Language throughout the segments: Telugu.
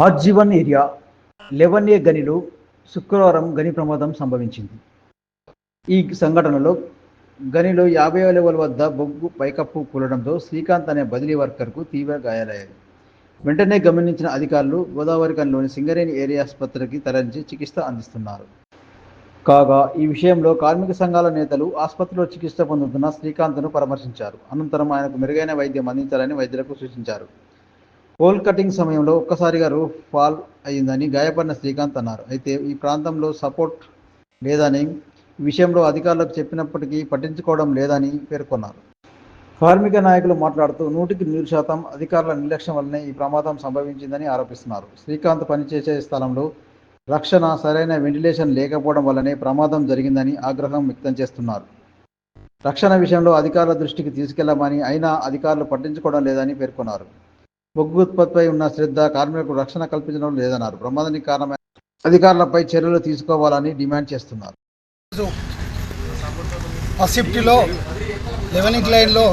ఆర్జీవన్ ఏరియా 11A గనిలో శుక్రవారం గని ప్రమాదం సంభవించింది. ఈ సంఘటనలో గనిలో 50వ లెవెల్ వద్ద బొగ్గు పైకప్పు కూలడంతో శ్రీకాంత్ అనే బదిలీ వర్కర్కు తీవ్ర గాయాలయ్యాయి. వెంటనే గమనించిన అధికారులు గోదావరిఖనిలోని సింగరేణి ఏరియా ఆసుపత్రికి తరలించి చికిత్స అందిస్తున్నారు. కాగా ఈ విషయంలో కార్మిక సంఘాల నేతలు ఆసుపత్రిలో చికిత్స పొందుతున్న శ్రీకాంత్ను పరామర్శించారు. అనంతరం ఆయనకు మెరుగైన వైద్యం అందించాలని వైద్యులకు సూచించారు. పోల్ కటింగ్ సమయంలో ఒక్కసారిగా రూఫ్ ఫాల్ అయిందని గాయపడిన శ్రీకాంత్ అన్నారు. అయితే ఈ ప్రాంతంలో సపోర్ట్ లేదని, ఈ విషయంలో అధికారులకు చెప్పినప్పటికీ పట్టించుకోవడం లేదని పేర్కొన్నారు. కార్మిక నాయకులు మాట్లాడుతూ 100% అధికారుల నిర్లక్ష్యం వల్లనే ఈ ప్రమాదం సంభవించిందని ఆరోపిస్తున్నారు. శ్రీకాంత్ పనిచేసే స్థలంలో రక్షణ, సరైన వెంటిలేషన్ లేకపోవడం వల్లనే ప్రమాదం జరిగిందని ఆగ్రహం వ్యక్తం చేస్తున్నారు. రక్షణ విషయంలో అధికారుల దృష్టికి తీసుకెళ్లామని, అయినా అధికారులు పట్టించుకోవడం లేదని పేర్కొన్నారు. బొగ్గు ఉత్పత్తిపై ఉన్న శ్రద్ధ కార్మికులకు రక్షణ కల్పించడం లేదన్నారు. ప్రమాదానికి కారణమైన అధికారులపై చర్యలు తీసుకోవాలని డిమాండ్ చేస్తున్నారు. పసిఫ్టీలో లెవెనింగ్ లైన్లో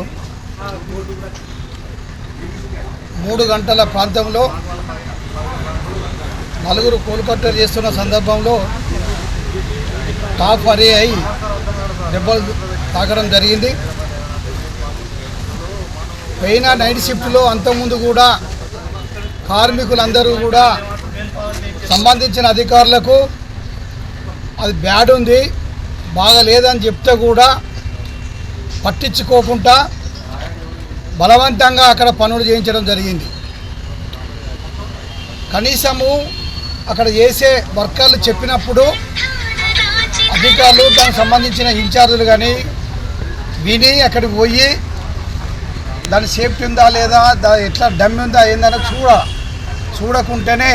3 గంటల ప్రాంతంలో నలుగురు కోలుకట్టలు చేస్తున్న సందర్భంలో టాప్ అరే అయి దెబ్బలు తాకడం జరిగింది. పైన నైట్ షిఫ్ట్లో అంతకుముందు కూడా కార్మికులందరూ కూడా సంబంధించిన అధికారులకు అది బ్యాడ్ ఉంది, బాగా లేదని చెప్తే కూడా పట్టించుకోకుండా బలవంతంగా అక్కడ పనులు చేయించడం జరిగింది. కనీసము అక్కడ చేసే వర్కర్లు చెప్పినప్పుడు అధికారులు దానికి సంబంధించిన ఇన్ఛార్జీలు కానీ విని అక్కడికి పోయి దాని సేఫ్టీ ఉందా లేదా, ఎట్లా డమ్ ఉందా ఏందని చూడకుంటేనే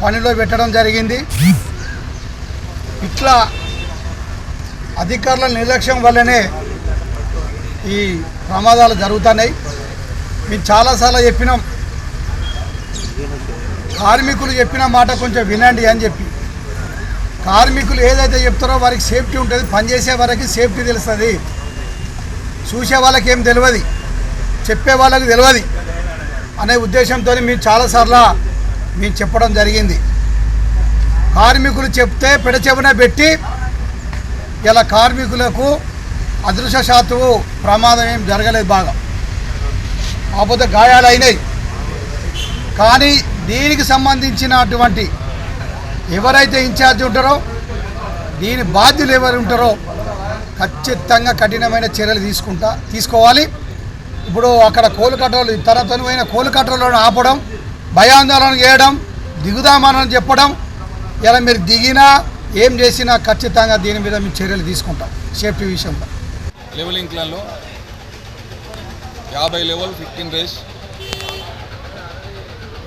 పనిలో పెట్టడం జరిగింది. ఇట్లా అధికారుల నిర్లక్ష్యం వల్లనే ఈ ప్రమాదాలు జరుగుతున్నాయి. మేము చాలాసార్లు చెప్పినాం, కార్మికులు చెప్పిన మాట కొంచెం వినండి అని చెప్పి. కార్మికులు ఏదైతే చెప్తారో వారికి సేఫ్టీ ఉంటుంది, పనిచేసే వరకు సేఫ్టీ తెలుస్తుంది. చూసే వాళ్ళకి ఏం తెలియదు, చెప్పే వాళ్ళకి తెలియదు అనే ఉద్దేశంతో మేము చాలాసార్లు మేము చెప్పడం జరిగింది. కార్మికులు చెప్తే పెడచెవిన పెట్టి ఇలా కార్మికులకు అదృష్టశాత్తు ప్రమాదం ఏం జరగలేదు, బాగా కాకపోతే గాయాలు అయినాయి. కానీ దీనికి సంబంధించినటువంటి ఎవరైతే ఇన్ఛార్జ్ ఉంటారో, దీని బాధ్యులు ఎవరు ఉంటారో ఖచ్చితంగా కఠినమైన చర్యలు తీసుకోవాలి. ఇప్పుడు అక్కడ కోలుకట్టలు తనతనువైన కోలుకట్టలను ఆపడం, భయాందోళన చేయడం, దిగుదామని చెప్పడం, ఇలా మీరు దిగినా ఏం చేసినా ఖచ్చితంగా దీని మీద మేము చర్యలు తీసుకుంటాం. సేఫ్టీ విషయంలో లెవెలింగ్ ప్లాన్లో 50 లెవెల్ 15 రేస్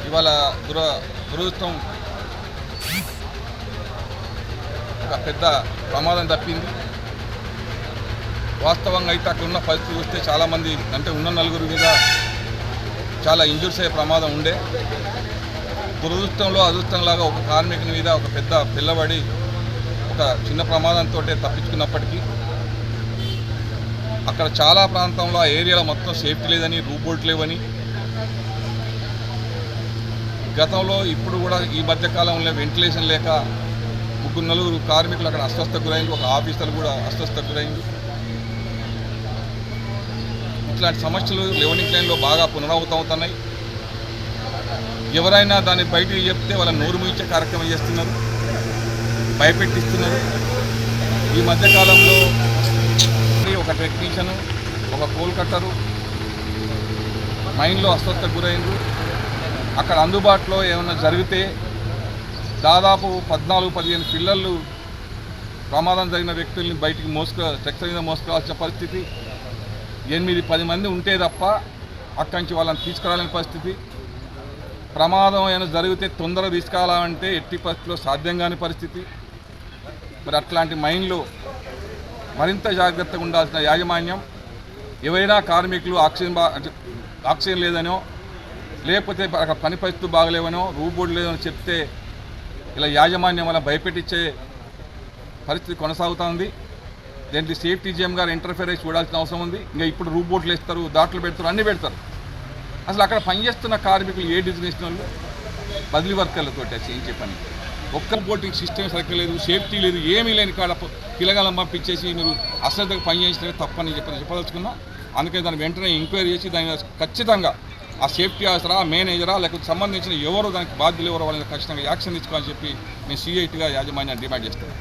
ఇవాళ దురదృష్టం ఒక పెద్ద ప్రమాదం తప్పింది. వాస్తవంగా అయితే అక్కడ ఉన్న పరిస్థితి వస్తే చాలామంది, అంటే ఉన్న నలుగురు మీద చాలా ఇంజూర్స్ అయ్యే ప్రమాదం ఉండే. దురదృష్టంలో అదృష్టంలాగా ఒక కార్మికుని మీద ఒక పెద్ద పిల్లబడి ఒక చిన్న ప్రమాదంతో తప్పించుకున్నప్పటికీ అక్కడ చాలా ప్రాంతంలో ఆ ఏరియాలో మొత్తం సేఫ్టీ లేదని, రూబోల్ట్ లేవని, గతంలో ఇప్పుడు కూడా ఈ మధ్యకాలంలో వెంటిలేషన్ లేక నలుగురు కార్మికులు అక్కడ అస్వస్థకు గురైంది. ఒక ఆఫీసర్ కూడా అస్వస్థకు గురైంది. ఇట్లాంటి సమస్యలు లెవెనింగ్ లైన్లో బాగా పునరావృతమవుతున్నాయి. ఎవరైనా దాన్ని బయటికి చెప్తే వాళ్ళ నోరు మూయించే కార్యక్రమం చేస్తున్నారు, భయపెట్టిస్తున్నారు. ఈ మధ్యకాలంలో ఒక టెక్నీషియను, ఒక కోల్ కట్టరు మైన్లో అస్వస్థకు గురైంది. అక్కడ అందుబాటులో ఏమైనా జరిగితే దాదాపు 14-15 పిల్లలు ప్రమాదం జరిగిన వ్యక్తుల్ని బయటికి స్ట్రక్చర్ మీద మోసుకురావాల్సిన పరిస్థితి. 8-10 మంది ఉంటే తప్ప అక్కడి నుంచి వాళ్ళని తీసుకురాలేని పరిస్థితి. ప్రమాదం ఏమైనా జరిగితే తొందరగా తీసుకురావాలంటే ఎట్టి పరిస్థితిలో సాధ్యం కాని పరిస్థితి. మరి అట్లాంటి మైన్లో మరింత జాగ్రత్తగా ఉండాల్సిన యాజమాన్యం, ఎవరైనా కార్మికులు ఆక్సిజన్ లేదనో, లేకపోతే అక్కడ పని పరిస్థితులు బాగలేవనో, రూబోర్డు లేదనో చెప్తే ఇలా యాజమాన్యం వల్ల భయపెట్టించే పరిస్థితి కొనసాగుతుంది. దీనికి సేఫ్టీ జిఎం గారు ఇంటర్ఫేర్ అయ్యి చూడాల్సిన అవసరం ఉంది. ఇంకా ఇప్పుడు రూబోట్లు వేస్తారు, దాట్లు పెడతారు, అన్నీ పెడతారు. అసలు అక్కడ పనిచేస్తున్న కార్మికులు ఏ డిజిగ్నేషన్ వాళ్ళు, బదిలీ వర్కర్లతో చేయించే పని. ఒక్క బోటింగ్ సిస్టమ్ సరిగ్గా లేదు, సేఫ్టీ లేదు, ఏమీ లేని కాడ పిల్లగాలను పంపించేసి మీరు అశ్రద్ధగా పని చేసినట్టు తప్పని చెప్పదలుచుకున్నా. అందుకే దాన్ని వెంటనే ఎంక్వైరీ చేసి దాని ఖచ్చితంగా ఆ సేఫ్టీ ఆఫీసరా, మేనేజరా, లేకపోతే సంబంధించిన ఎవరో దానికి బాధ్యులు ఎవరో వాళ్ళని ఖచ్చితంగా యాక్షన్ తీసుకోవాలని చెప్పి మేము సిఐటిగా యాజమాన్యాన్ని డిమాండ్ చేస్తున్నాం.